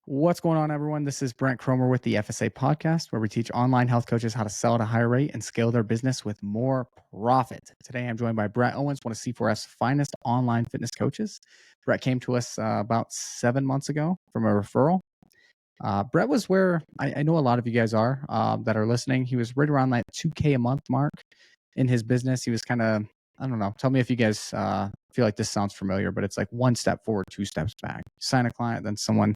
What's going on, everyone? This is Brent Cromer with the FSA podcast, where we teach online health coaches how to sell at a higher rate and scale their business with more profit. Today, I'm joined by Brett Owens, one of C4F's finest online fitness coaches. Brett came to us about 7 months ago from a referral. Brett was where I know a lot of you guys are that are listening. He was right around that 2K a month mark in his business. He was kind of, I don't know. Tell me if you guys feel like this sounds familiar, but it's like one step forward, two steps back. You sign a client, then someone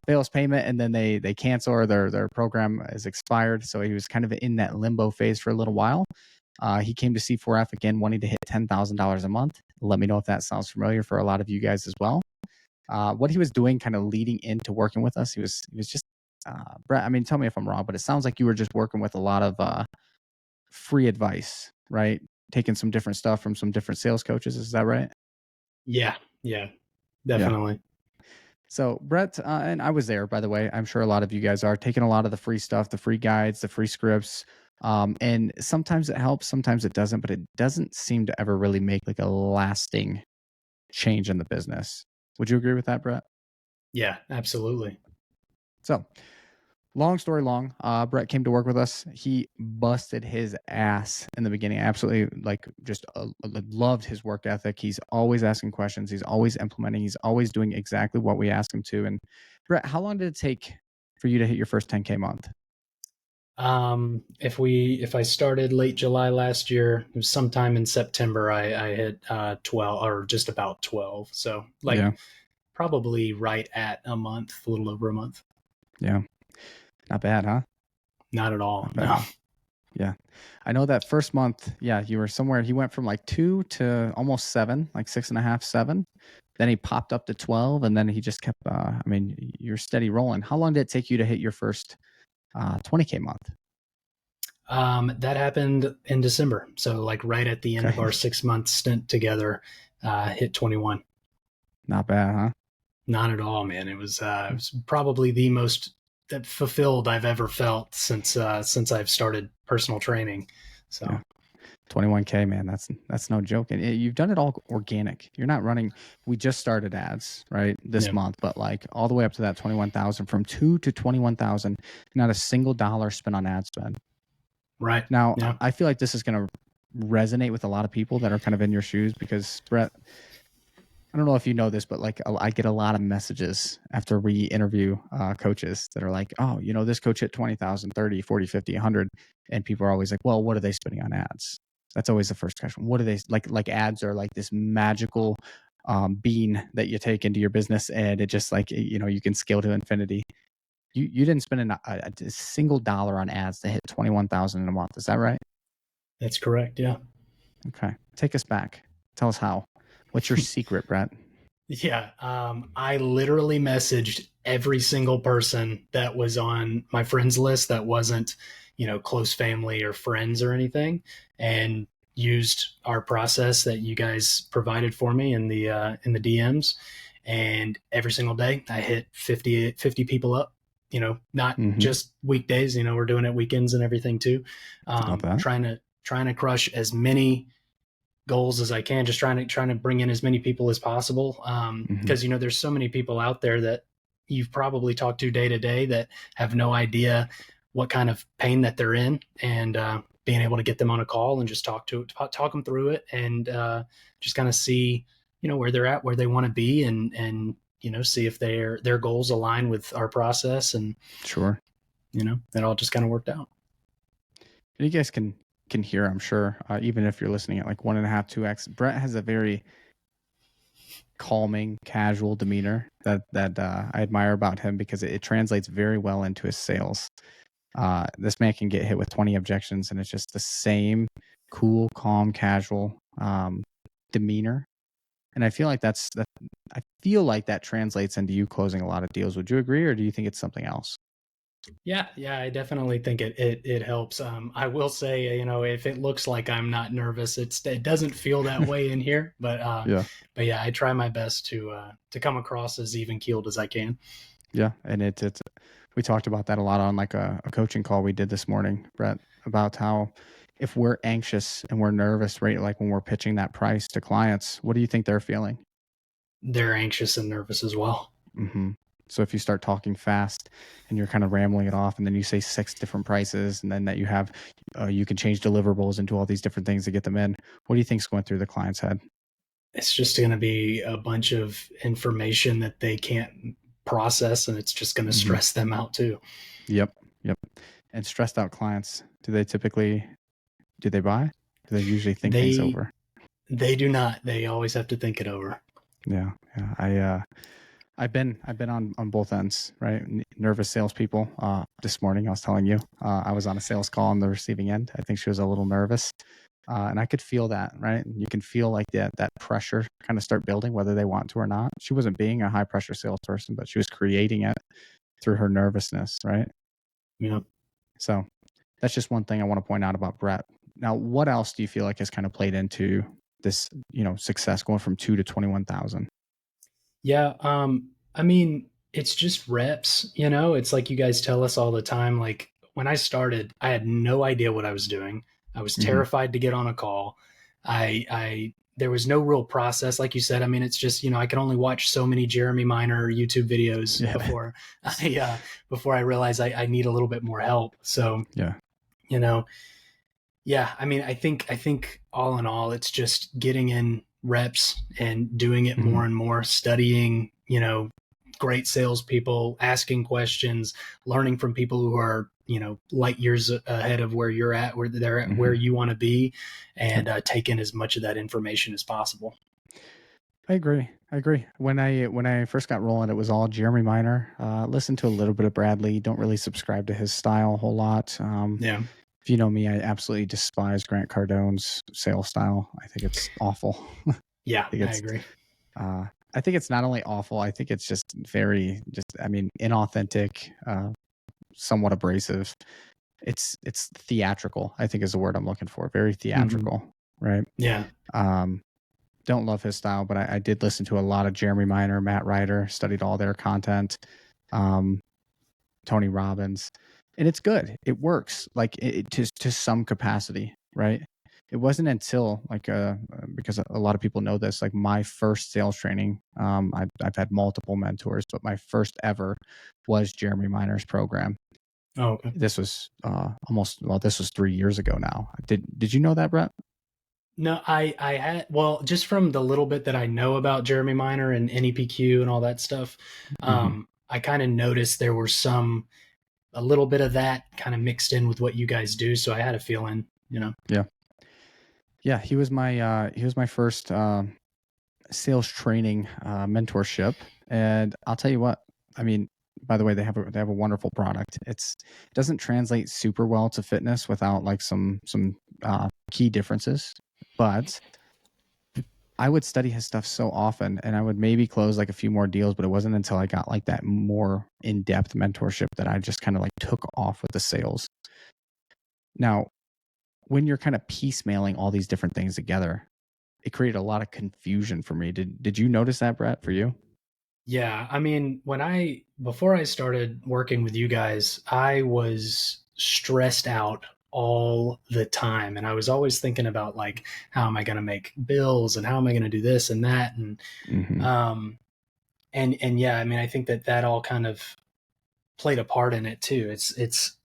fails payment, and then they cancel or their program is expired. So he was kind of in that limbo phase for a little while. He came to C4F again, wanting to hit $10,000 a month. Let me know if that sounds familiar for a lot of you guys as well. What he was doing kind of leading into working with us, he was just, Brett, I mean, tell me if I'm wrong, but it sounds like you were just working with a lot of free advice, right? Taking some different stuff from some different sales coaches. Is that right? Yeah, definitely. So Brett, and I was there, by the way. I'm sure a lot of you guys are taking a lot of the free stuff, the free guides, the free scripts. And sometimes it helps, sometimes it doesn't, but it doesn't seem to ever really make like a lasting change in the business. Would you agree with that, Brett? Yeah, absolutely. So long story long, Brett came to work with us. He busted his ass in the beginning. I absolutely loved his work ethic. He's always asking questions. He's always implementing. He's always doing exactly what we ask him to. And Brett, how long did it take for you to hit your first 10K month? If I started late July last year, it was sometime in September, I hit 12 or just about 12. So probably right at a month, a little over a month. Yeah. Not bad, huh? Not at all. No. Yeah. I know that first month, you were somewhere. He went from like 2 to almost 7, like 6.5, 7. Then he popped up to 12, and then he just kept, you're steady rolling. How long did it take you to hit your first 20K month? That happened in December. So like right at the end of our 6-month stint together, hit 21. Not bad, huh? Not at all, man. It was probably the most fulfilled I've ever felt since I've started personal training. So yeah. 21K, man, that's no joke. And you've done it all organic. You're not running. We just started ads, right, this month, but like all the way up to that 21,000, from 2 to 21,000, not a single dollar spent on ad spend. Right. Now, I feel like this is going to resonate with a lot of people that are kind of in your shoes, because Brett, I don't know if you know this, but like I get a lot of messages after we interview coaches that are like, oh, this coach hit 20,000, 30, 40, 50, 100. And people are always like, well, what are they spending on ads? That's always the first question. What are they like ads are like this magical bean that you take into your business, and it just like, you can scale to infinity. You didn't spend a single dollar on ads to hit 21,000 in a month. Is that right? That's correct. Yeah. Okay. Take us back. Tell us how. What's your secret, Brett? Yeah. I literally messaged every single person that was on my friends list that wasn't, close family or friends or anything, and used our process that you guys provided for me in the DMs. And every single day I hit 50 people up, not just weekdays, we're doing it weekends and everything too. Trying to crush as many goals as I can, just trying to bring in as many people as possible. Because, there's so many people out there that you've probably talked to day to day that have no idea what kind of pain that they're in, and being able to get them on a call and just talk them through it, and just kind of see, where they're at, where they want to be, and see if their goals align with our process. And sure, it all just kind of worked out. You guys can hear, I'm sure, even if you're listening at like 1.5, 2x, Brett has a very calming, casual demeanor that I admire about him, because it translates very well into his sales. This man can get hit with 20 objections, and it's just the same cool, calm, casual demeanor. And I feel like that translates into you closing a lot of deals. Would you agree, or do you think it's something else? Yeah, I definitely think it helps. I will say, if it looks like I'm not nervous, it doesn't feel that way in here. But yeah, I try my best to come across as even keeled as I can. Yeah, and it's we talked about that a lot on like a coaching call we did this morning, Brett, about how if we're anxious and we're nervous, right, like when we're pitching that price to clients, what do you think they're feeling? They're anxious and nervous as well. So if you start talking fast and you're kind of rambling it off, and then you say 6 different prices, and then that you have, you can change deliverables and do all these different things to get them in. What do you think's going through the client's head? It's just going to be a bunch of information that they can't process, and it's just going to stress them out too. Yep. And stressed out clients, do they buy? Do they usually think things over? They do not. They always have to think it over. Yeah. I've been on both ends, right? Nervous salespeople. This morning I was telling you, I was on a sales call on the receiving end. I think she was a little nervous. And I could feel that, right? You can feel like that pressure kind of start building, whether they want to or not. She wasn't being a high pressure salesperson, but she was creating it through her nervousness, right? Yeah. So that's just one thing I want to point out about Brett. Now, what else do you feel like has kind of played into this, success going from 2 to 21,000? Yeah. I mean, it's just reps, it's like you guys tell us all the time. Like when I started, I had no idea what I was doing. I was terrified to get on a call. There was no real process. Like you said, I mean, it's just, I could only watch so many Jeremy Miner YouTube videos before I realized I need a little bit more help. So, yeah, I mean, I think all in all, it's just getting in reps and doing it more and more, studying, great salespeople, asking questions, learning from people who are, light years ahead of where you're at, where they're at, where you want to be, and take in as much of that information as possible. I agree. When I first got rolling, it was all Jeremy Miner. Listened to a little bit of Bradley. Don't really subscribe to his style a whole lot. If you know me, I absolutely despise Grant Cardone's sales style. I think it's awful. Yeah, I agree. I think it's not only awful, I think it's just very, inauthentic, somewhat abrasive. It's theatrical, I think is the word I'm looking for. Very theatrical, right? Yeah. Don't love his style, but I did listen to a lot of Jeremy Miner, Matt Ryder, studied all their content, Tony Robbins, and it's good. It works like to some capacity, right? It wasn't until because a lot of people know this, like my first sales training, I've had multiple mentors, but my first ever was Jeremy Miner's program. Oh, okay. This was this was 3 years ago now. Did you know that, Brett? No, I had, just from the little bit that I know about Jeremy Miner and NEPQ and all that stuff, I kind of noticed there were a little bit of that kind of mixed in with what you guys do. So I had a feeling, Yeah, he was my first sales training mentorship, and I'll tell you what. I mean, by the way, they have a wonderful product. It doesn't translate super well to fitness without like some key differences, but I would study his stuff so often, and I would maybe close like a few more deals, but it wasn't until I got like that more in-depth mentorship that I just kind of like took off with the sales. Now, when you're kind of piecemealing all these different things together, it created a lot of confusion for me. Did you notice that, Brett, for you? Yeah. I mean, before I started working with you guys, I was stressed out all the time. And I was always thinking about like, how am I going to make bills and how am I going to do this and that? And, and yeah, I mean, I think that all kind of played a part in it too. It's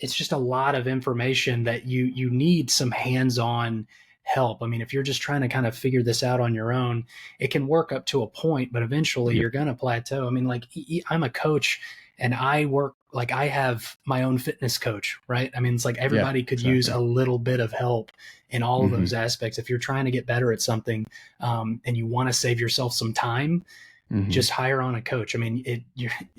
just a lot of information that you need some hands-on help. I mean, if you're just trying to kind of figure this out on your own, it can work up to a point, but eventually you're going to plateau. I mean, like I'm a coach and I have my own fitness coach, right? I mean, it's like everybody could use a little bit of help in all of those aspects. If you're trying to get better at something, and you want to save yourself some time, just hire on a coach. I mean,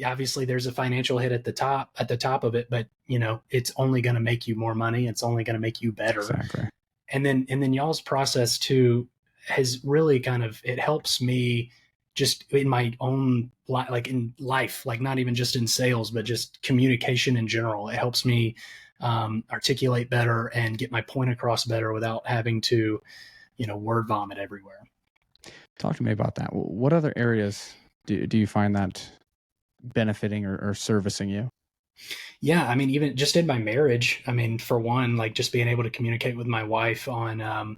obviously there's a financial hit at the top of it, but it's only going to make you more money. It's only going to make you better. Exactly. And then y'all's process too has really it helps me just in my own like in life, like not even just in sales, but just communication in general. It helps me articulate better and get my point across better without having to, word vomit everywhere. Talk to me about that. What other areas do you find that benefiting or servicing you? Yeah, I mean, even just in my marriage, I mean, for one, like just being able to communicate with my wife on,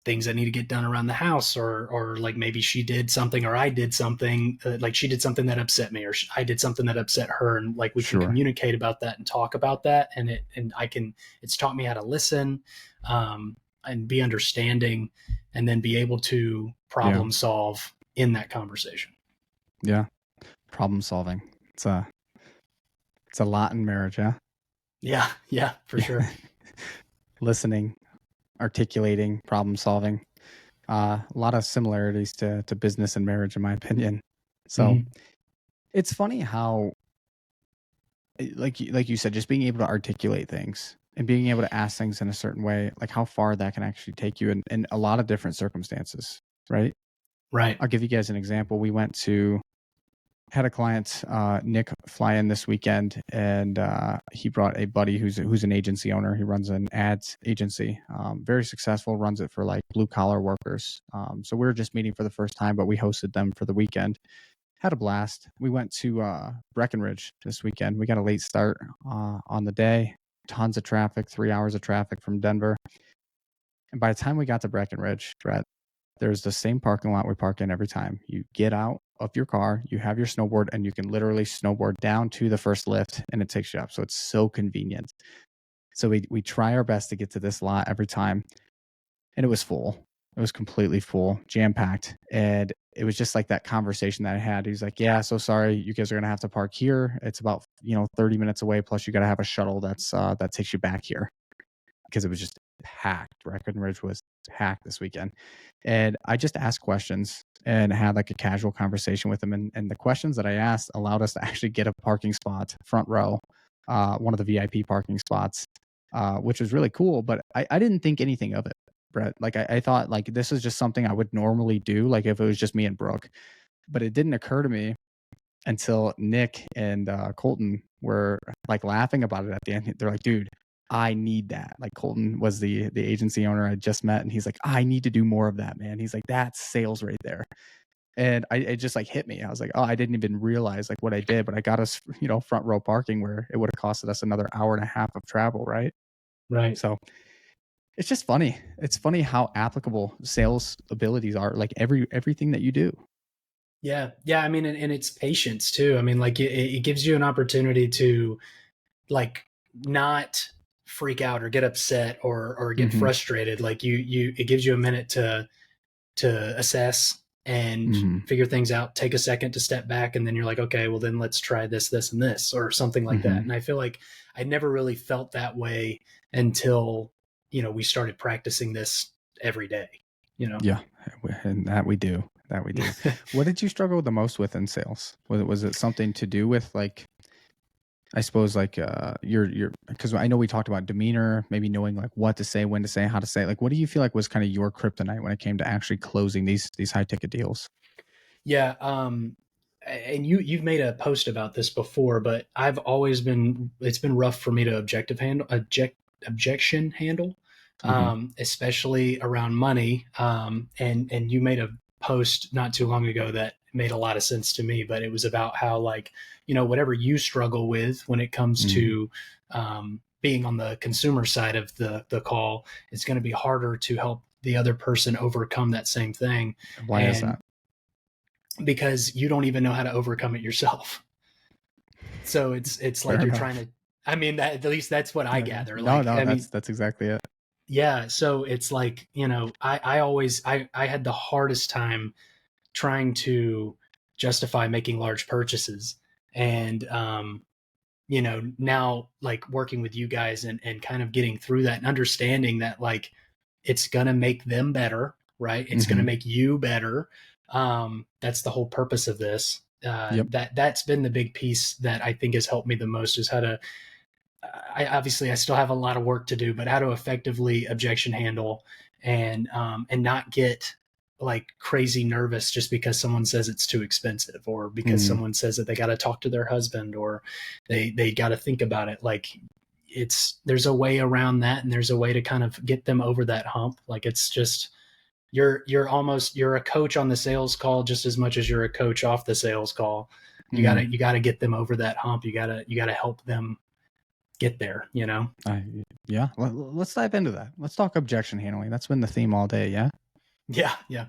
things that need to get done around the house, or like maybe she did something or I did something, like she did something that upset me, or I did something that upset her, and like we can Sure. communicate about that and talk about that, and it's taught me how to listen, and be understanding, and then be able to problem solve in that conversation. Yeah. Problem solving. It's a lot in marriage, yeah. Yeah, for sure. Listening, articulating, problem solving. A lot of similarities to business and marriage, in my opinion. So it's funny how, like you said, just being able to articulate things and being able to ask things in a certain way, like how far that can actually take you in a lot of different circumstances, right? Right. I'll give you guys an example. We had a client, Nick, fly in this weekend, and he brought a buddy who's an agency owner. He runs an ads agency, very successful, runs it for like blue collar workers. So we were just meeting for the first time, but we hosted them for the weekend. Had a blast. We went to Breckenridge this weekend. We got a late start on the day. Tons of traffic, 3 hours of traffic from Denver. And by the time we got to Breckenridge, Brett, there's the same parking lot we park in every time. You get out of your car, you have your snowboard, and you can literally snowboard down to the first lift and it takes you up. So it's so convenient. So we try our best to get to this lot every time. And it was full. It was completely full, jam-packed. And it was just like that conversation that I had. He's like, yeah, so sorry, you guys are going to have to park here. It's about, 30 minutes away. Plus you got to have a shuttle that takes you back here, because it was just packed. Breckenridge was packed this weekend. And I just asked questions and had like a casual conversation with him. And the questions that I asked allowed us to actually get a parking spot, front row, one of the VIP parking spots, which was really cool. But I didn't think anything of it, Brett. Like I thought like this is just something I would normally do, like if it was just me and Brooke. But it didn't occur to me until Nick and Colton were like laughing about it at the end. They're like, dude, I need that. Like Colton was the agency owner I just met, and he's like, I need to do more of that, man. He's like, that's sales right there. And it just like hit me. I was like, oh, I didn't even realize like what I did, but I got us, front row parking where it would have costed us another hour and a half of travel, right? Right. So it's just funny. It's funny how applicable sales abilities are, like everything that you do. Yeah. I mean, and it's patience too. I mean, like it gives you an opportunity to like not freak out or get upset or get frustrated. Like it gives you a minute to assess and figure things out, take a second to step back. And then you're like, okay, well then let's try this, and this, or something like that. And I feel like I never really felt that way until, we started practicing this every day, Yeah. And that we do. What did you struggle the most with in sales? Was it something to do with like, I suppose like your because I know we talked about demeanor, maybe knowing like what to say, when to say, how to say. Like, what do you feel like was kind of your kryptonite when it came to actually closing these high ticket deals? Yeah. And you've made a post about this before, but it's been rough for me to objection handle, especially around money. And you made a post not too long ago that made a lot of sense to me, but it was about how like, whatever you struggle with when it comes to, being on the consumer side of the call, it's going to be harder to help the other person overcome that same thing. Why is that? Because you don't even know how to overcome it yourself. So it's like you're trying to, I mean, at least that's what I gather. No, like, that's exactly it. Yeah. So it's like, I had the hardest time trying to justify making large purchases. And, now like working with you guys and kind of getting through that and understanding that like, it's going to make them better, right? It's going to make you better. That's the whole purpose of this. That's been the big piece that I think has helped me the most, is how to, I still have a lot of work to do, but how to effectively objection handle and not get like crazy nervous just because someone says it's too expensive, or because someone says that they got to talk to their husband, or they got to think about it. Like there's a way around that, and there's a way to kind of get them over that hump. Like it's just, you're a coach on the sales call just as much as you're a coach off the sales call. You gotta get them over that hump. You gotta help them get there, you know? Yeah. Let's dive into that. Let's talk objection handling. That's been the theme all day. Yeah. Yeah, yeah.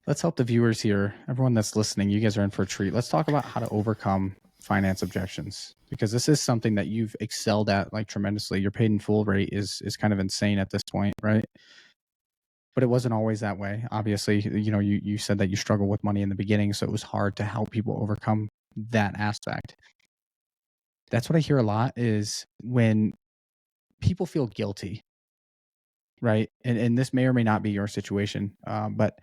Let's help the viewers here. Everyone that's listening, you guys are in for a treat. Let's talk about how to overcome finance objections, because this is something that you've excelled at like tremendously. Your paid in full rate is kind of insane at this point, right? But it wasn't always that way. Obviously, you said that you struggled with money in the beginning, so it was hard to help people overcome that aspect. That's what I hear a lot, is when people feel guilty, right? And this may or may not be your situation, but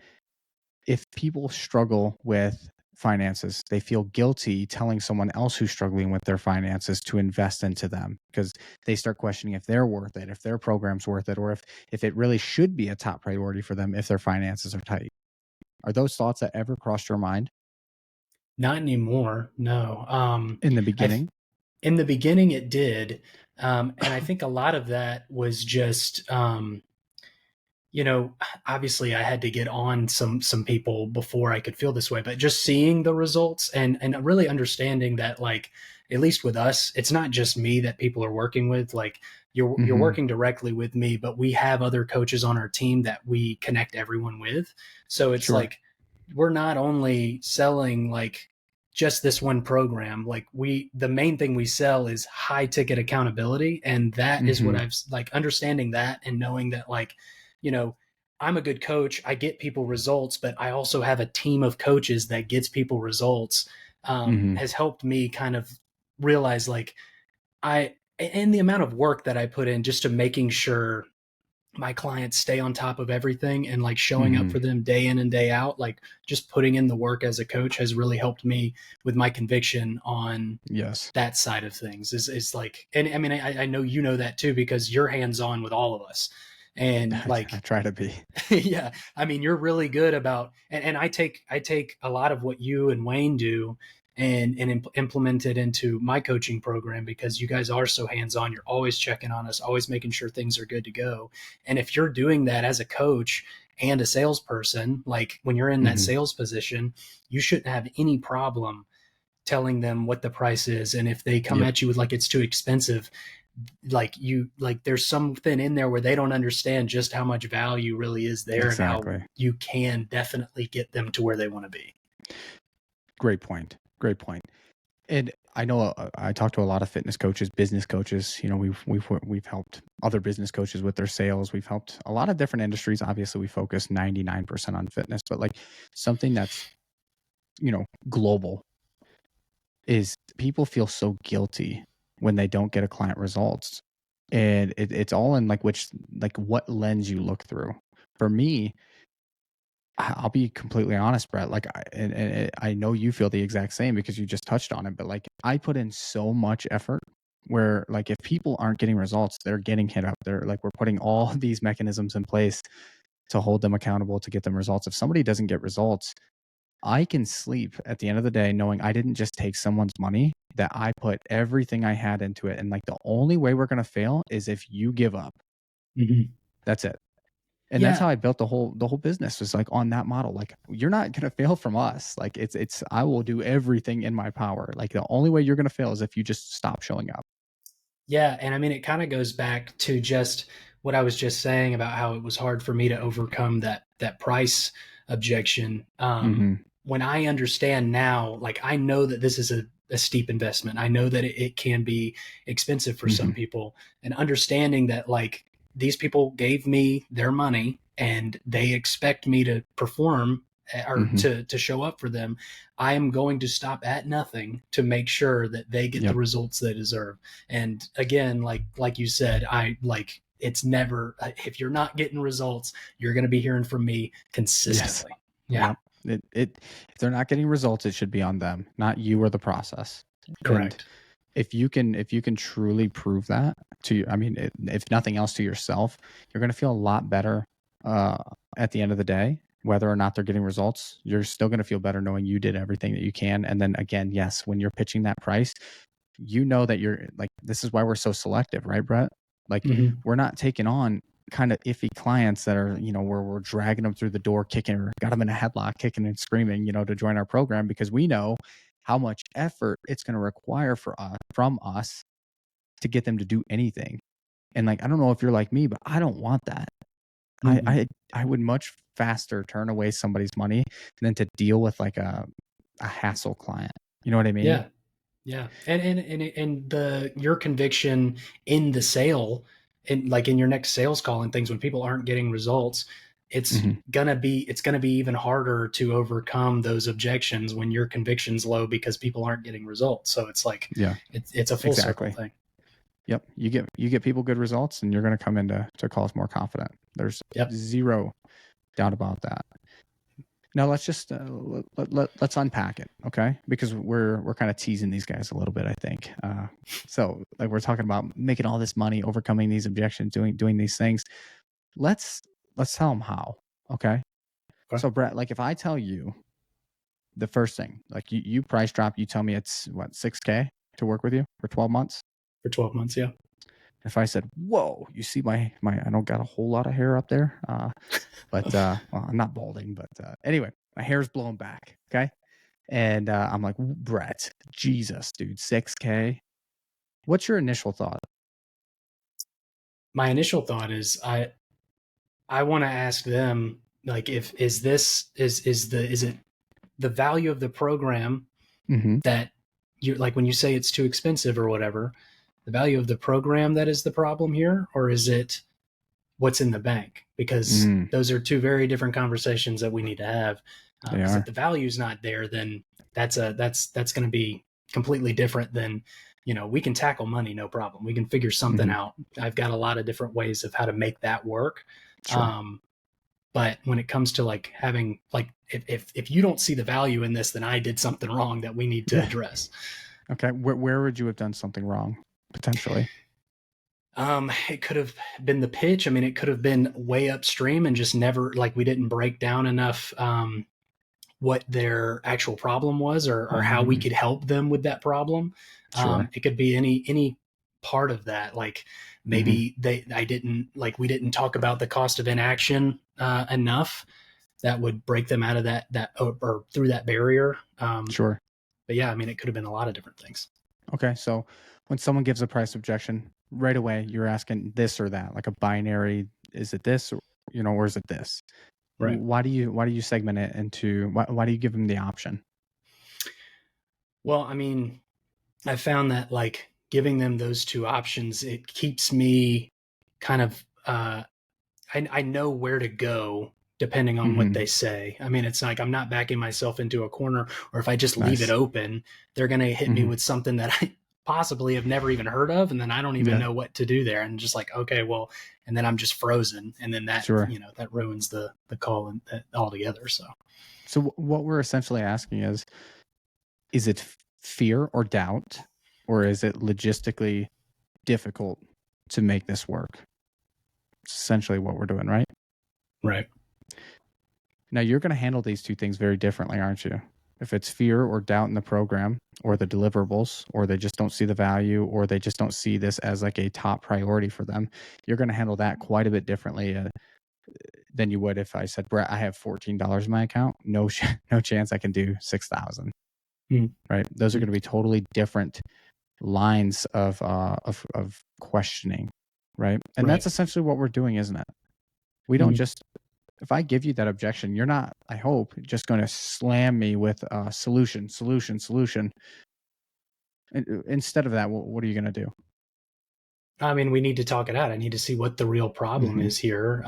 if people struggle with finances, they feel guilty telling someone else who's struggling with their finances to invest into them, because they start questioning if they're worth it, if their program's worth it, or if it really should be a top priority for them if their finances are tight. Are those thoughts that ever crossed your mind Not anymore. No. in the I beginning? In the beginning it did. And I think a lot of that was just you know, obviously I had to get on some people before I could feel this way, but just seeing the results and really understanding that, like, at least with us, it's not just me that people are working with. Like, you're Mm-hmm. working directly with me, but we have other coaches on our team that we connect everyone with. So it's Sure. like we're not only selling like just this one program. Like, the main thing we sell is high ticket accountability, and that is what Mm-hmm. I've like, understanding that and knowing that, like, you know, I'm a good coach. I get people results, but I also have a team of coaches that gets people results. Mm-hmm. Has helped me kind of realize, like, and the amount of work that I put in just to making sure my clients stay on top of everything and like showing up Mm-hmm. for them day in and day out, like just putting in the work as a coach has really helped me with my conviction on Yes. that side of things. Is like, and I mean, I know you know that too, because you're hands on with all of us. And I like, try to be. yeah, I mean, you're really good about, and I take a lot of what you and Wayne do and implement it into my coaching program, because you guys are so hands on. You're always checking on us, always making sure things are good to go. And if you're doing that as a coach and a salesperson, like when you're in that Mm-hmm. sales position, you shouldn't have any problem telling them what the price is. And if they come Yep. at you with like it's too expensive, like there's something in there where they don't understand just how much value really is there and how Exactly. you can definitely get them to where they want to be. Great point. Great point. And I know I talk to a lot of fitness coaches, business coaches. We've helped other business coaches with their sales. We've helped a lot of different industries. Obviously, we focus 99% on fitness, but like something that's global is people feel so guilty when they don't get a client results, and it's all in like what lens you look through. For me, I'll be completely honest, Brett. Like, and I know you feel the exact same because you just touched on it. But like, I put in so much effort. Where like, if people aren't getting results, they're getting hit up. They're like, we're putting all these mechanisms in place to hold them accountable to get them results. If somebody doesn't get results, I can sleep at the end of the day knowing I didn't just take someone's money, that I put everything I had into it. And like, the only way we're gonna fail is if you give up. Mm-hmm. That's it. And that's how Yeah, I built the whole business, was like on that model. Like, you're not gonna fail from us. Like, it's I will do everything in my power. Like, the only way you're gonna fail is if you just stop showing up. yeah, and I mean, it kind of goes back to just what I was just saying about how it was hard for me to overcome that price objection. Mm-hmm. When I understand now, like, I know that this is a steep investment. I know that it can be expensive for some Mm-hmm. people, and understanding that, like, these people gave me their money and they expect me to perform, or Mm-hmm. to show up for them. I am going to stop at nothing to make sure that they get the Yep. results they deserve. And again, like you said, I like, it's never, if you're not getting results, you're going to be hearing from me Yes. consistently. Yeah. Yep. If they're not getting results, it should be on them, not you or the process. And Correct. if you can truly prove that to, I mean, if nothing else, to yourself, you're going to feel a lot better uh, at the end of the day. Whether or not they're getting results, you're still going to feel better knowing you did everything that you can. And then again, yes, when you're pitching that price, you know that you're like, this is why we're so selective, right, Brett? Like, Mm-hmm. we're not taking on kind of iffy clients that are, where we're dragging them through the door, kicking, or got them in a headlock, kicking and screaming, to join our program, because we know how much effort it's going to require from us to get them to do anything. And like, I don't know if you're like me, but I don't want that. I would much faster turn away somebody's money than to deal with like a hassle client. You know what I mean? Yeah. Yeah. And your conviction in the sale, in like in your next sales call and things, when people aren't getting results, it's gonna be even harder to overcome those objections when your conviction's low because people aren't getting results. So it's like, it's a full circle thing. Yep. You get people good results and you're going to come into calls more confident. There's zero doubt about that. Now let's just let's unpack it, okay? Because we're kind of teasing these guys a little bit, I think. So like we're talking about making all this money, overcoming these objections, doing these things. Let's tell them how, okay? So Brett, like if I tell you the first thing, like you price drop, you tell me it's what, $6,000 to work with you for 12 months? For 12 months, yeah. If I said, whoa, you see my I don't got a whole lot of hair up there, but well, I'm not balding, but anyway, my hair's blowing back, okay? And I'm like, Brett, Jesus, dude, $6,000. What's your initial thought? My initial thought is I want to ask them, like, if is it the value of the program that you like when you say it's too expensive or whatever, the value of the program that is the problem here, or is it what's in the bank? Because those are two very different conversations that we need to have. If the value's not there, then that's going to be completely different than, we can tackle money, no problem. We can figure something out. I've got a lot of different ways of how to make that work. Sure. But when it comes to like having like, if you don't see the value in this, then I did something wrong that we need to address. Okay. Where would you have done something wrong potentially? It could have been the pitch. I mean, it could have been way upstream and just never, like, we didn't break down enough, what their actual problem was or how we could help them with that problem. Sure. It could be any part of that. Like maybe we didn't talk about the cost of inaction, enough that would break them out of that or through that barrier. Sure. But yeah, I mean, it could have been a lot of different things. Okay. So when someone gives a price objection, right away you're asking this or that, like a binary, is it this or, or is it this? Right. Why do you segment it into, why do you give them the option? Well, I mean, I found that like giving them those two options, it keeps me kind of, I know where to go depending on what they say. I mean, it's like, I'm not backing myself into a corner, or if I just leave it open, they're going to hit me with something that I possibly have never even heard of. And then I don't even know what to do there. And just like, okay, well, and then I'm just frozen. And then that, that ruins the call and altogether. So what we're essentially asking is it fear or doubt, or is it logistically difficult to make this work? It's essentially what we're doing, right? Right. Now you're going to handle these two things very differently, aren't you? If it's fear or doubt in the program or the deliverables, or they just don't see the value, or they just don't see this as like a top priority for them, you're going to handle that quite a bit differently than you would if I said, Brett, I have $14 in my account. No chance I can do 6,000. Right. Those are going to be totally different lines of questioning. Right. And that's essentially what we're doing, isn't it? We don't just, if I give you that objection, you're not, I hope, just going to slam me with a solution. Instead of that, what are you going to do? I mean, we need to talk it out. I need to see what the real problem is here,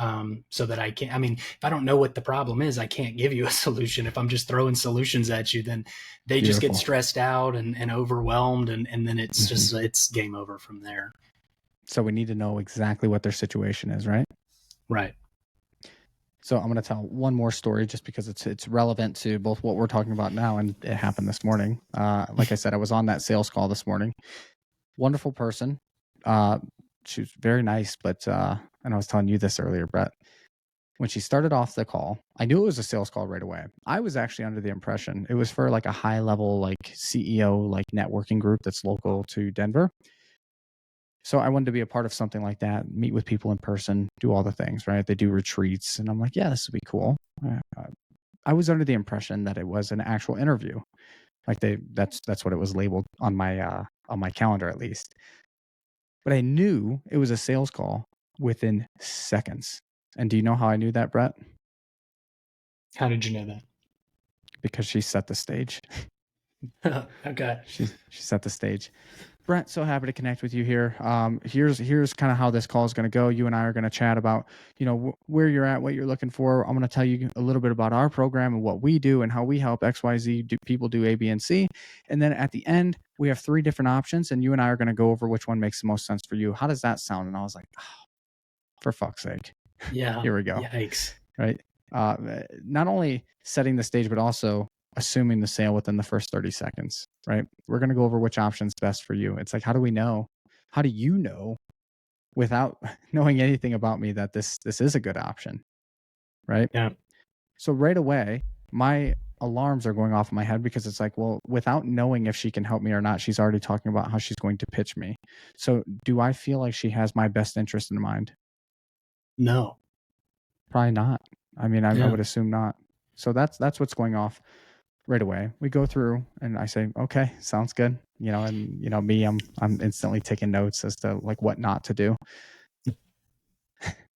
so that I can, I mean, if I don't know what the problem is, I can't give you a solution. If I'm just throwing solutions at you, then they just get stressed out and overwhelmed. And then it's just, it's game over from there. So we need to know exactly what their situation is, right? Right. So I'm going to tell one more story just because it's relevant to both what we're talking about now and it happened this morning. Like I said, I was on that sales call this morning. Wonderful person. She was very nice, but and I was telling you this earlier, Brett. When she started off the call, I knew it was a sales call right away. I was actually under the impression it was for like a high level, like CEO, like networking group that's local to Denver. So I wanted to be a part of something like that, meet with people in person, do all the things, right? They do retreats. And I'm like, yeah, this would be cool. I was under the impression that it was an actual interview. Like that's what it was labeled on my calendar, at least. But I knew it was a sales call within seconds. And do you know how I knew that, Brett? How did you know that? Because she set the stage. Okay. She set the stage. Brent, so happy to connect with you here. Here's kind of how this call is going to go. You and I are going to chat about, where you're at, what you're looking for. I'm going to tell you a little bit about our program and what we do and how we help XYZ people do A, B, and C. And then at the end, we have 3 different options, and you and I are going to go over which one makes the most sense for you. How does that sound? And I was like, oh, for fuck's sake. Yeah. Here we go. Yikes. Right. Not only setting the stage, but also assuming the sale within the first 30 seconds, right? We're going to go over which option's best for you. It's like, how do we know? How do you know without knowing anything about me that this is a good option, right? Yeah. So right away, my alarms are going off in my head because it's like, well, without knowing if she can help me or not, she's already talking about how she's going to pitch me. So do I feel like she has my best interest in mind? No. Probably not. I mean, I would assume not. So that's what's going off right away. We go through and I say, okay, sounds good. And me, I'm instantly taking notes as to like what not to do.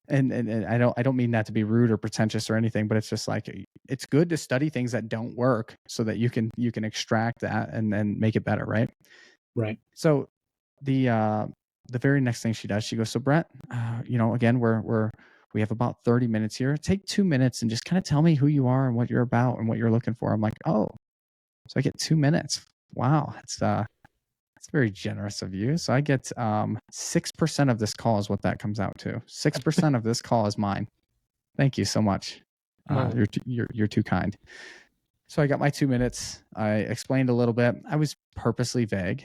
And I don't mean that to be rude or pretentious or anything, but it's just like, it's good to study things that don't work so that you can extract that and then make it better. Right. Right. So the very next thing she does, she goes, so Brent, again, we have about 30 minutes here. Take 2 minutes and just kind of tell me who you are and what you're about and what you're looking for. I'm like, oh, so I get 2 minutes. Wow. That's very generous of you. So I get 6% of this call is what that comes out to. 6% of this call is mine. Thank you so much. You're too kind. So I got my 2 minutes. I explained a little bit. I was purposely vague,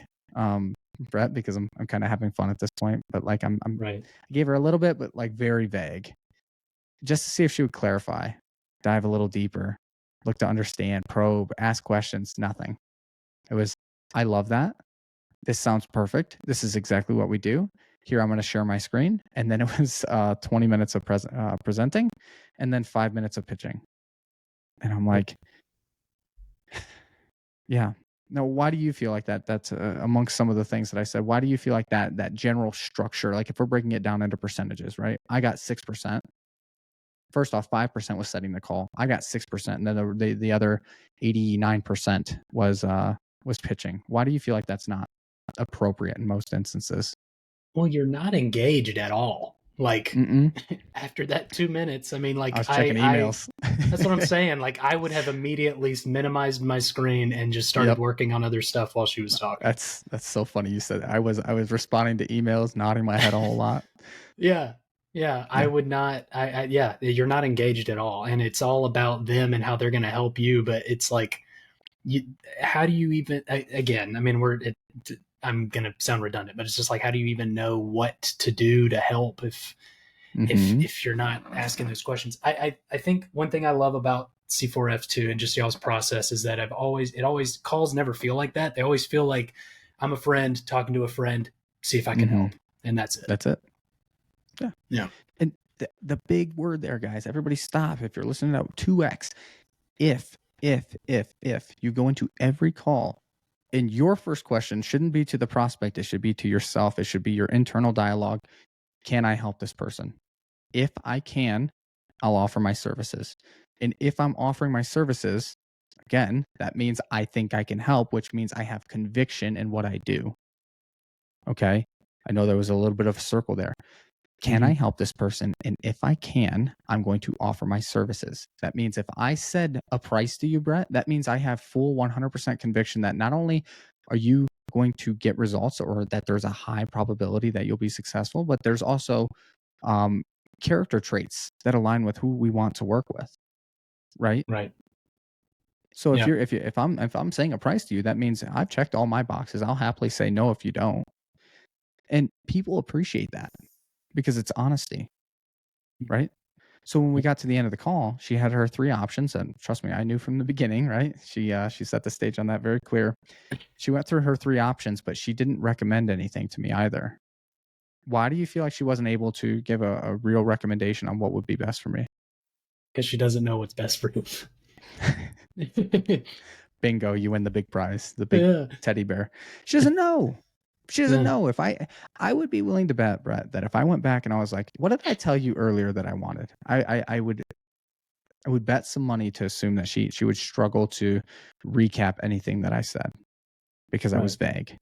Brett, because I'm kind of having fun at this point. But like I'm right. I gave her a little bit, but like very vague, just to see if she would clarify, dive a little deeper, look to understand, probe, ask questions. Nothing. It was, I love that. This sounds perfect. This is exactly what we do. Here, I'm going to share my screen. And then it was 20 minutes of presenting and then 5 minutes of pitching. And I'm like, yeah. Now, why do you feel like that? That's amongst some of the things that I said. Why do you feel like that general structure, like if we're breaking it down into percentages, right? I got 6%. First off, 5% was setting the call. I got 6%. And then the other 89% was pitching. Why do you feel like that's not appropriate in most instances? Well, you're not engaged at all. Like after that 2 minutes, I mean, like I was checking emails. That's what I'm saying. Like I would have immediately minimized my screen and just started working on other stuff while she was talking. That's so funny you said that. I was responding to emails, nodding my head a whole lot. Yeah. I would not. You're not engaged at all, and it's all about them and how they're going to help you. But it's like, how do you even? Again, I mean, I'm going to sound redundant, but it's just like, how do you even know what to do to help if you're not asking those questions? I think one thing I love about C4F2 and just y'all's process is that calls never feel like that. They always feel like I'm a friend talking to a friend, see if I can help. And that's it. That's it. Yeah. Yeah. And the big word there, guys, everybody stop. If you're listening to 2X, if you go into every call, and your first question shouldn't be to the prospect. It should be to yourself. It should be your internal dialogue. Can I help this person? If I can, I'll offer my services. And if I'm offering my services, again, that means I think I can help, which means I have conviction in what I do. Okay. I know there was a little bit of a circle there. Can I help this person? And if I can, I'm going to offer my services. That means if I said a price to you, Brett, that means I have full 100% conviction that not only are you going to get results or that there's a high probability that you'll be successful, but there's also character traits that align with who we want to work with. Right. Right. So if I'm saying a price to you, that means I've checked all my boxes. I'll happily say no if you don't. And people appreciate that, because it's honesty, right? So when we got to the end of the call, she had her 3 options, and trust me, I knew from the beginning, right? She set the stage on that very clear. She went through her 3 options, but she didn't recommend anything to me either. Why do you feel like she wasn't able to give a real recommendation on what would be best for me? Because she doesn't know what's best for you. Bingo, you win the big prize, the big teddy bear. She doesn't know. She doesn't know. If I would be willing to bet, Brett, that if I went back and I was like, what did I tell you earlier that I wanted? I would bet some money to assume that she would struggle to recap anything that I said because I was vague.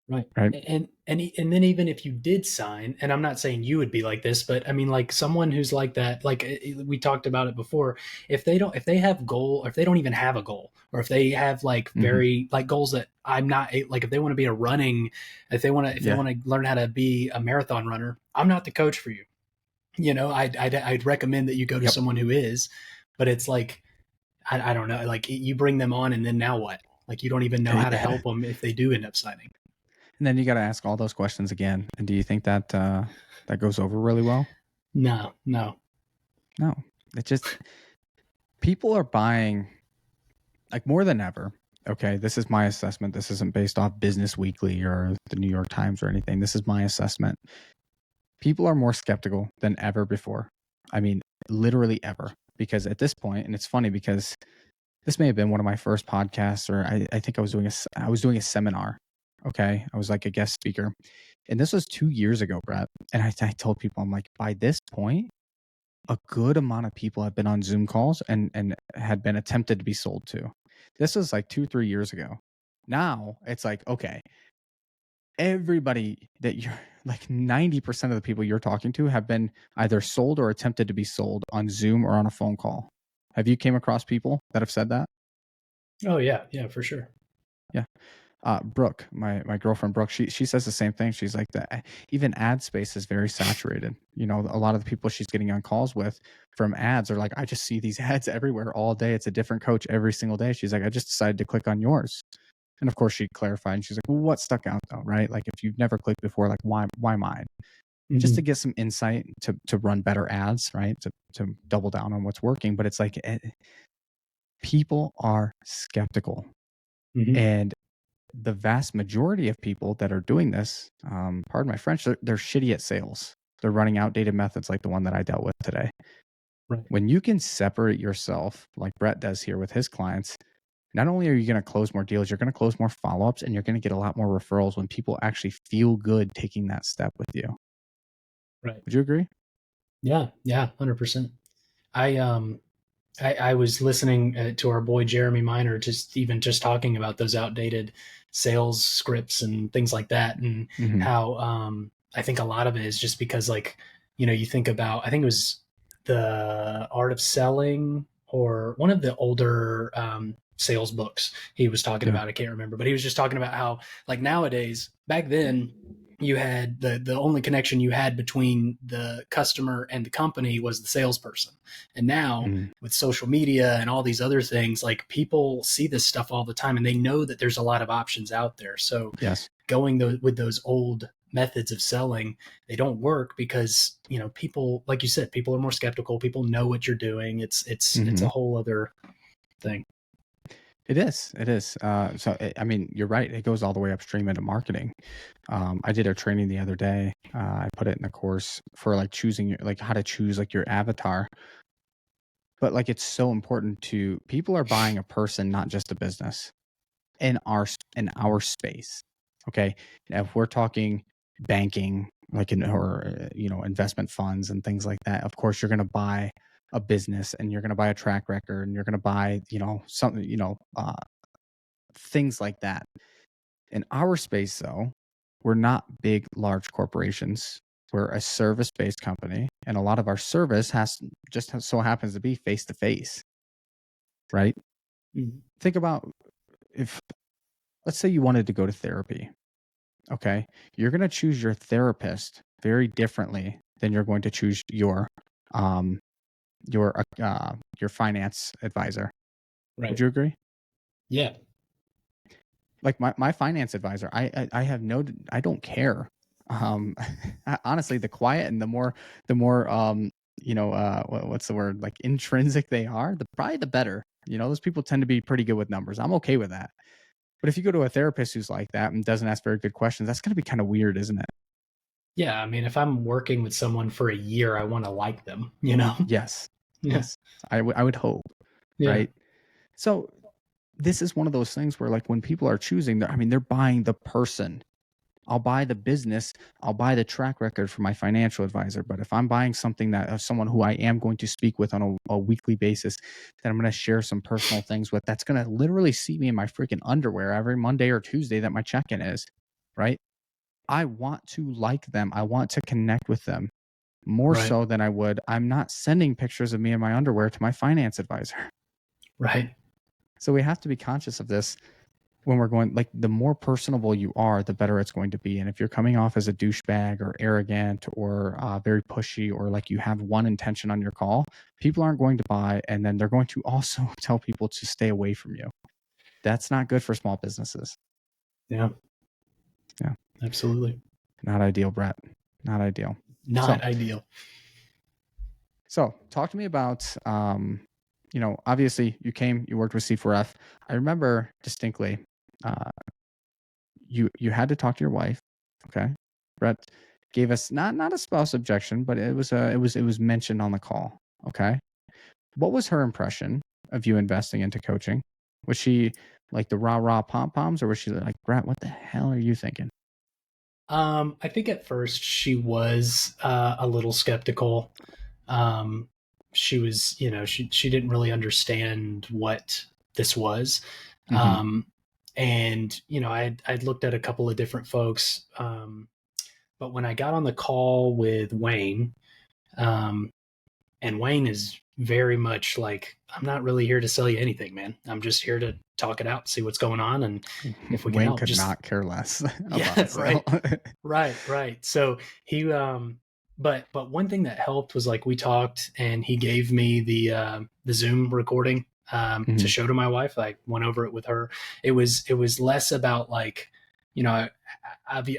Right. Right. And then even if you did sign, and I'm not saying you would be like this, but I mean, like someone who's like that, like we talked about it before, if they have goal, or if they don't even have a goal, or if they have like very like goals that I'm not, like if they want to be a running, if they want to learn how to be a marathon runner, I'm not the coach for you. You know, I'd recommend that you go to someone who is, but it's like, I don't know, like you bring them on and then now what? Like you don't even know how to help them if they do end up signing. And then you got to ask all those questions again. And do you think that that goes over really well? No. It just, people are buying like more than ever. Okay, this is my assessment. This isn't based off Business Weekly or the New York Times or anything. This is my assessment. People are more skeptical than ever before. I mean, literally ever. Because at this point, and it's funny because this may have been one of my first podcasts, or I think I was doing a seminar. Okay, I was like a guest speaker, and this was 2 years ago, Brett. And I told people, I'm like, by this point, a good amount of people have been on Zoom calls and had been attempted to be sold to. This was like 2-3 years ago. Now it's like, okay, everybody that you're like 90% of the people you're talking to have been either sold or attempted to be sold on Zoom or on a phone call. Have you came across people that have said that? Oh yeah, for sure. Yeah. Brooke, my girlfriend Brooke, she says the same thing. She's like, even ad space is very saturated. You know, a lot of the people she's getting on calls with from ads are like, I just see these ads everywhere all day. It's a different coach every single day. She's like, I just decided to click on yours. And of course she clarified and she's like, well, what stuck out though, right? Like if you've never clicked before, like why mine? Just to get some insight to run better ads, right? To double down on what's working. But it's like people are skeptical. And the vast majority of people that are doing this, pardon my French, they're shitty at sales. They're running outdated methods like the one that I dealt with today. Right. When you can separate yourself like Brett does here with his clients, not only are you going to close more deals, you're going to close more follow-ups, and you're going to get a lot more referrals when people actually feel good taking that step with you. Right. Would you agree? Yeah, 100%. I was listening to our boy Jeremy Miner just talking about those outdated sales scripts and things like that, and how I think a lot of it is just because, like, you know, you think about, I think it was The Art of Selling or one of the older sales books he was talking about. I can't remember, but he was just talking about how, like, nowadays, back then, you had the only connection you had between the customer and the company was the salesperson. And now with social media and all these other things, like people see this stuff all the time and they know that there's a lot of options out there. So going with those old methods of selling, they don't work because, you know, people, like you said, people are more skeptical. People know what you're doing. It's a whole other thing. It is. So, I mean, you're right. It goes all the way upstream into marketing. I did a training the other day. I put it in the course for like choosing, like how to choose like your avatar. But like, it's so important to people are buying a person, not just a business in our space. Okay. Now, if we're talking banking, like or, you know, investment funds and things like that, of course, you're going to buy a business and you're going to buy a track record and you're going to buy, you know, something, you know, things like that. In our space, though, we're not big, large corporations. We're a service-based company, and a lot of our service so happens to be face-to-face, right? Think about if, let's say you wanted to go to therapy, okay? You're going to choose your therapist very differently than you're going to choose your finance advisor. Right. Would you agree? Yeah. Like my finance advisor, I don't care. Honestly, the quiet and the more you know, what's the word, like intrinsic they are, probably the better. You know, those people tend to be pretty good with numbers. I'm okay with that. But if you go to a therapist who's like that and doesn't ask very good questions, that's going to be kind of weird, isn't it? Yeah, I mean, if I'm working with someone for a year, I want to like them, you know? Yes. I would hope, right? So this is one of those things where, like, when people are choosing, they're buying the person, I'll buy the business, I'll buy the track record from my financial advisor. But if I'm buying something that of someone who I am going to speak with on a weekly basis, that I'm going to share some personal things with, that's going to literally see me in my freaking underwear every Monday or Tuesday that my check-in is, right? I want to like them. I want to connect with them more Right. so than I would. I'm not sending pictures of me in my underwear to my finance advisor. Right. So we have to be conscious of this when we're going, like, the more personable you are, the better it's going to be. And if you're coming off as a douchebag or arrogant or very pushy, or like you have one intention on your call, people aren't going to buy. And then they're going to also tell people to stay away from you. That's not good for small businesses. Yeah. Yeah. Absolutely. Not ideal, Brett. Not ideal. Not ideal. So talk to me about, obviously you worked with C4F. I remember distinctly, you had to talk to your wife. Okay. Brett gave us not a spouse objection, but it was mentioned on the call. Okay. What was her impression of you investing into coaching? Was she like the rah pom-poms, or was she like, Brett, what the hell are you thinking? I think at first she was a little skeptical. She was, she didn't really understand what this was. And, I'd looked at a couple of different folks. But when I got on the call with Wayne, and Wayne is very much like, I'm not really here to sell you anything, man. I'm just here to talk it out, see what's going on, and if we can Wayne help, could not care less yeah, about it. right. So he, but one thing that helped was, like, we talked, and he gave me the Zoom recording to show to my wife. I went over it with her. It was less about, like,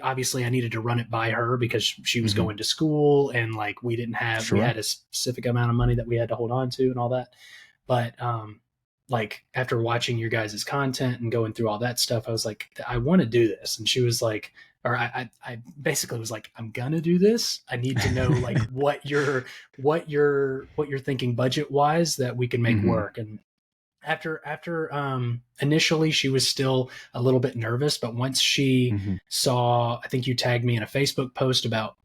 obviously I needed to run it by her because she was going to school, and, like, we didn't have, we had a specific amount of money that we had to hold on to and all that. But, like, after watching your guys' content and going through all that stuff, I was like, I want to do this. And she was like, or I basically was like, I'm gonna do this. I need to know, like, what you're thinking budget wise that we can make work. And after initially she was still a little bit nervous, but once she saw, I think you tagged me in a Facebook post about,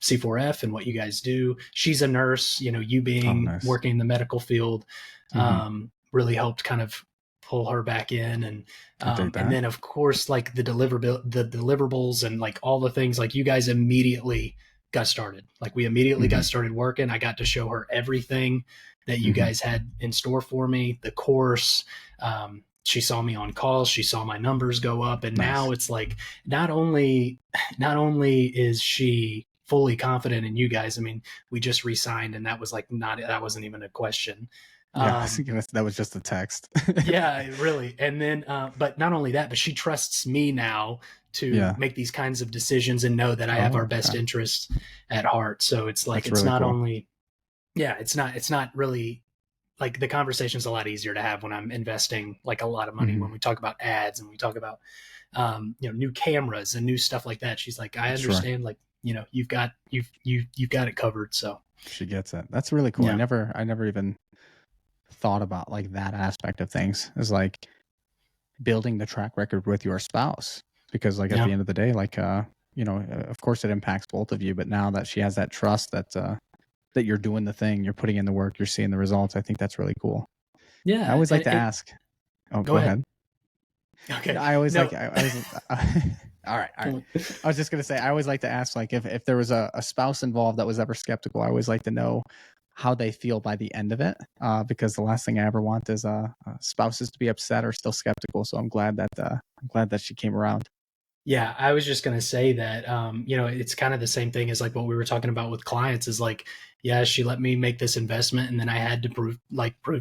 C4F and what you guys do. She's a nurse, you being working in the medical field, really helped kind of pull her back in. And then, of course, like the deliverables and, like, all the things, like, you guys immediately got started. Like, we immediately got started working. I got to show her everything that you guys had in store for me, the course. She saw me on calls. She saw my numbers go up. And now it's like, not only is she fully confident in you guys. I mean, we just re-signed, and that was like, that wasn't even a question. Yeah, that was just a text. Yeah, really. And then, but not only that, but she trusts me now to make these kinds of decisions and know that I have our best interests at heart. So it's like, it's really not only, it's not really, like, the conversation's a lot easier to have when I'm investing, like, a lot of money, when we talk about ads and we talk about, new cameras and new stuff like that. She's like, I understand, like, you've got it covered. So she gets it. That's really cool. I never even thought about, like, that aspect of things, is like building the track record with your spouse, because, like, at the end of the day, like, of course it impacts both of you, but now that she has that trust that you're doing the thing, you're putting in the work, you're seeing the results, I think that's really cool. Yeah. I always like to ask. Oh, go ahead. Okay. I always all right. I was just going to say, I always like to ask, like, if there was a spouse involved that was ever skeptical, I always like to know how they feel by the end of it, because the last thing I ever want is spouses to be upset or still skeptical. So I'm glad that she came around. Yeah, I was just going to say that, it's kind of the same thing as, like, what we were talking about with clients, is like, yeah, she let me make this investment, and then I had to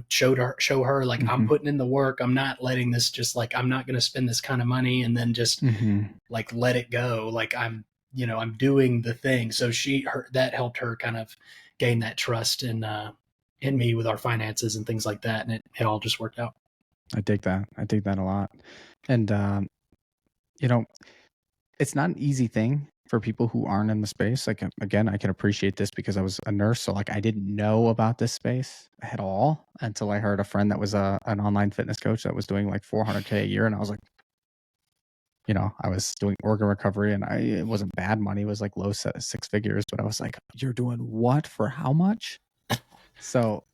show her, like, I'm putting in the work. I'm not letting this just, like, I'm not going to spend this kind of money and then just like let it go. Like, I'm doing the thing. So that helped her kind of gain that trust in me with our finances and things like that. And it all just worked out. I dig that. I dig that a lot. And, it's not an easy thing for people who aren't in the space. Like, again, I can appreciate this because I was a nurse. So, like, I didn't know about this space at all until I heard a friend that was an online fitness coach that was doing like $400K a year. And I was like, I was doing organ recovery, and it wasn't bad money. It was like low six figures, but I was like, you're doing what for how much? So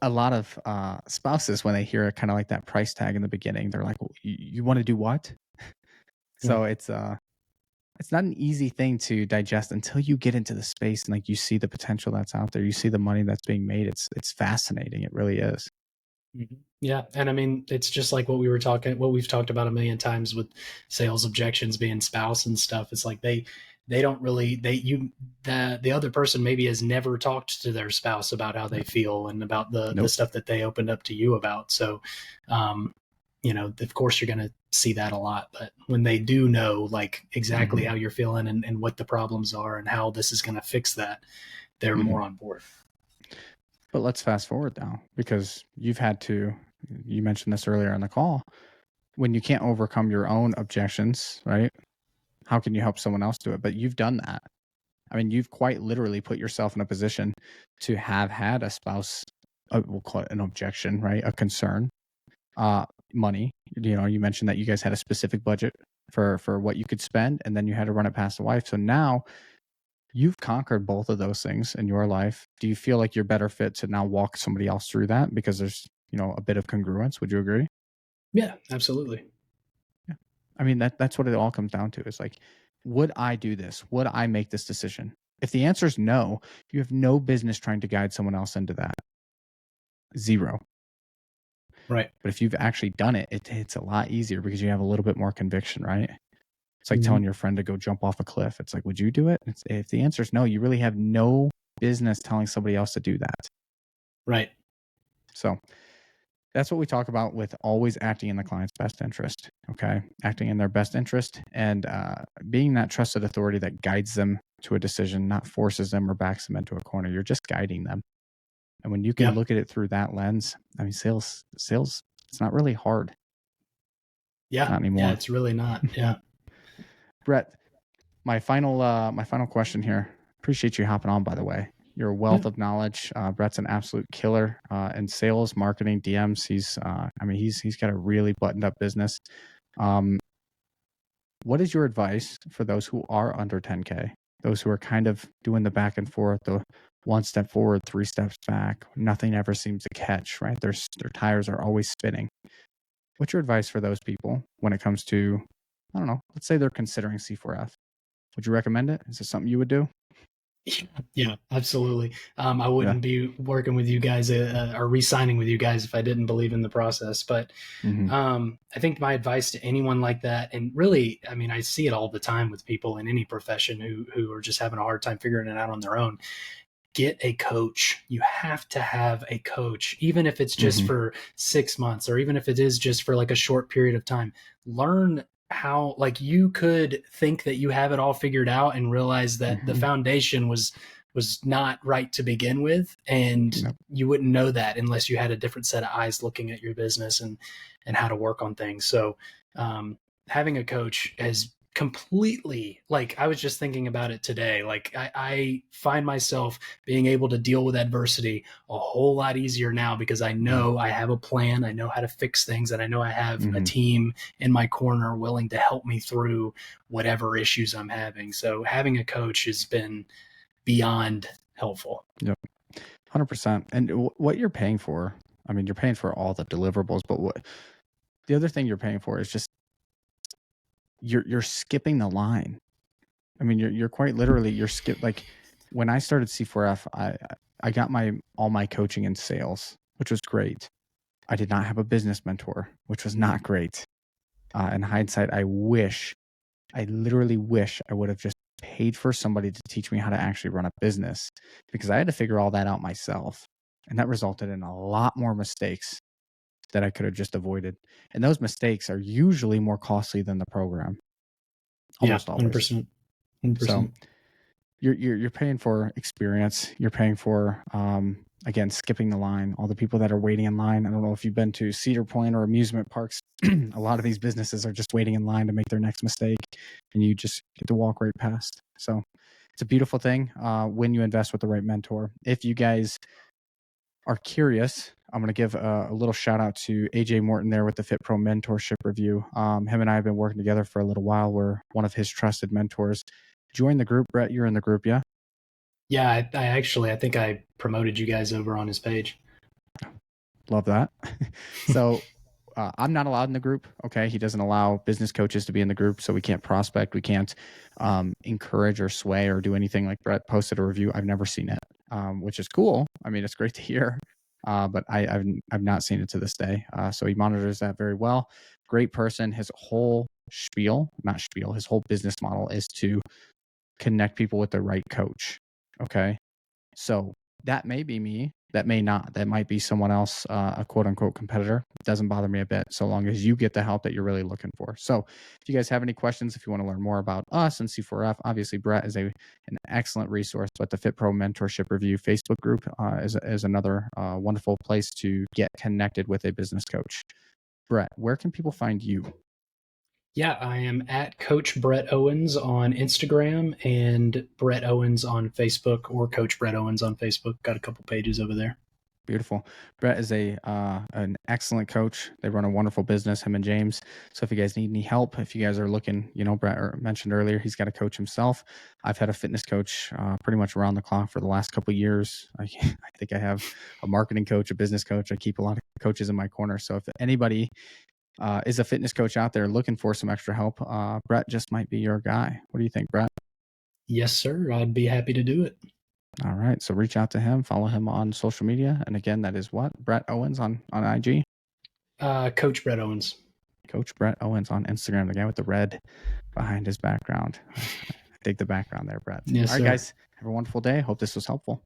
a lot of spouses, when they hear kind of like that price tag in the beginning, they're like, well, you want to do what? So it's not an easy thing to digest until you get into the space and like you see the potential that's out there. You see the money that's being made. It's fascinating. It really is. Yeah. And I mean, it's just like what we've talked about a million times with sales objections being spouse and stuff. It's like they don't really, the other person maybe has never talked to their spouse about how they feel and about the stuff that they opened up to you about. So, of course you're going to see that a lot, but when they do know like exactly how you're feeling and what the problems are and how this is going to fix that, they're more on board. But let's fast forward now, because you mentioned this earlier in the call, when you can't overcome your own objections, right? How can you help someone else do it? But you've done that. I mean, you've quite literally put yourself in a position to have had a spouse, we'll call it an objection, right? A concern, money. You mentioned that you guys had a specific budget for what you could spend, and then you had to run it past the wife. So now you've conquered both of those things in your life. Do you feel like you're better fit to now walk somebody else through that because there's, a bit of congruence? Would you agree? Yeah, absolutely. Yeah. I mean, that's what it all comes down to. It's like, would I do this? Would I make this decision? If the answer is no, you have no business trying to guide someone else into that. Zero. Right. But if you've actually done it, it's a lot easier because you have a little bit more conviction, right? It's like telling your friend to go jump off a cliff. It's like, would you do it? If the answer is no, you really have no business telling somebody else to do that. Right. So that's what we talk about with always acting in the client's best interest. Okay. Acting in their best interest and being that trusted authority that guides them to a decision, not forces them or backs them into a corner. You're just guiding them. And when you can look at it through that lens, I mean, sales, it's not really hard. Yeah. Not anymore. Yeah, it's really not. Yeah. Brett, my final question here. Appreciate you hopping on, by the way. You're a wealth of knowledge. Brett's an absolute killer in sales, marketing, DMs. He's got a really buttoned up business. What is your advice for those who are under 10K? Those who are kind of doing the back and forth, the one step forward, three steps back. Nothing ever seems to catch, right? Their tires are always spinning. What's your advice for those people when it comes to, I don't know, let's say they're considering C4F? Would you recommend it? Is it something you would do? Yeah, absolutely. I wouldn't be working with you guys or re-signing with you guys if I didn't believe in the process. But I think my advice to anyone like that, and really, I mean, I see it all the time with people in any profession who are just having a hard time figuring it out on their own. Get a coach. You have to have a coach, even if it's just for 6 months, or even if it is just for like a short period of time. Learn how, like, you could think that you have it all figured out and realize that the foundation was not right to begin with, and you wouldn't know that unless you had a different set of eyes looking at your business and how to work on things. So having a coach has completely, like, I was just thinking about it today. Like I find myself being able to deal with adversity a whole lot easier now because I know I have a plan, I know how to fix things, and I know I have a team in my corner willing to help me through whatever issues I'm having. So having a coach has been beyond helpful. Yep. 100%. And what you're paying for, I mean, you're paying for all the deliverables, but the other thing you're paying for is just you're skipping the line. I mean, you're quite literally, like when I started C4F, I got all my coaching in sales, which was great. I did not have a business mentor, which was not great. In hindsight, I literally wish I would have just paid for somebody to teach me how to actually run a business, because I had to figure all that out myself. And that resulted in a lot more mistakes that I could have just avoided. And those mistakes are usually more costly than the program. Almost always. 100%. 100%. So you're paying for experience. You're paying for, again, skipping the line. All the people that are waiting in line. I don't know if you've been to Cedar Point or amusement parks. A lot of these businesses are just waiting in line to make their next mistake, and you just get to walk right past. So it's a beautiful thing when you invest with the right mentor. If you guys are curious, I'm going to give a little shout out to AJ Morton there with the Fit Pro Mentorship Review. Him and I have been working together for a little while. We're one of his trusted mentors. Join the group, Brett. You're in the group, yeah? Yeah, I think I promoted you guys over on his page. Love that. So I'm not allowed in the group. Okay. He doesn't allow business coaches to be in the group. So we can't prospect. We can't encourage or sway or do anything like Brett posted a review. I've never seen it, which is cool. I mean, it's great to hear, but I've not seen it to this day. So he monitors that very well. Great person. His whole his whole business model is to connect people with the right coach. Okay. So that may be me. That may not. That might be someone else, a quote unquote competitor. It doesn't bother me a bit so long as you get the help that you're really looking for. So if you guys have any questions, if you want to learn more about us and C4F, obviously Brett is an excellent resource, but the Fit Pro Mentorship Review Facebook group is another wonderful place to get connected with a business coach. Brett, where can people find you? Yeah, I am at Coach Brett Owens on Instagram and Brett Owens on Facebook, or Coach Brett Owens on Facebook. Got a couple pages over there. Beautiful. Brett is an excellent coach. They run a wonderful business, him and James. So if you guys need any help, if you guys are looking, Brett mentioned earlier, he's got a coach himself. I've had a fitness coach pretty much around the clock for the last couple of years. I think I have a marketing coach, a business coach. I keep a lot of coaches in my corner. So if anybody is a fitness coach out there looking for some extra help, Brett just might be your guy. What do you think, Brett? Yes, sir. I'd be happy to do it. All right. So reach out to him, follow him on social media. And again, that is what? Brett Owens on IG? Coach Brett Owens. Coach Brett Owens on Instagram, the guy with the red behind his background. I dig the background there, Brett. Yes, all right, sir. guys. Have a wonderful day. Hope this was helpful.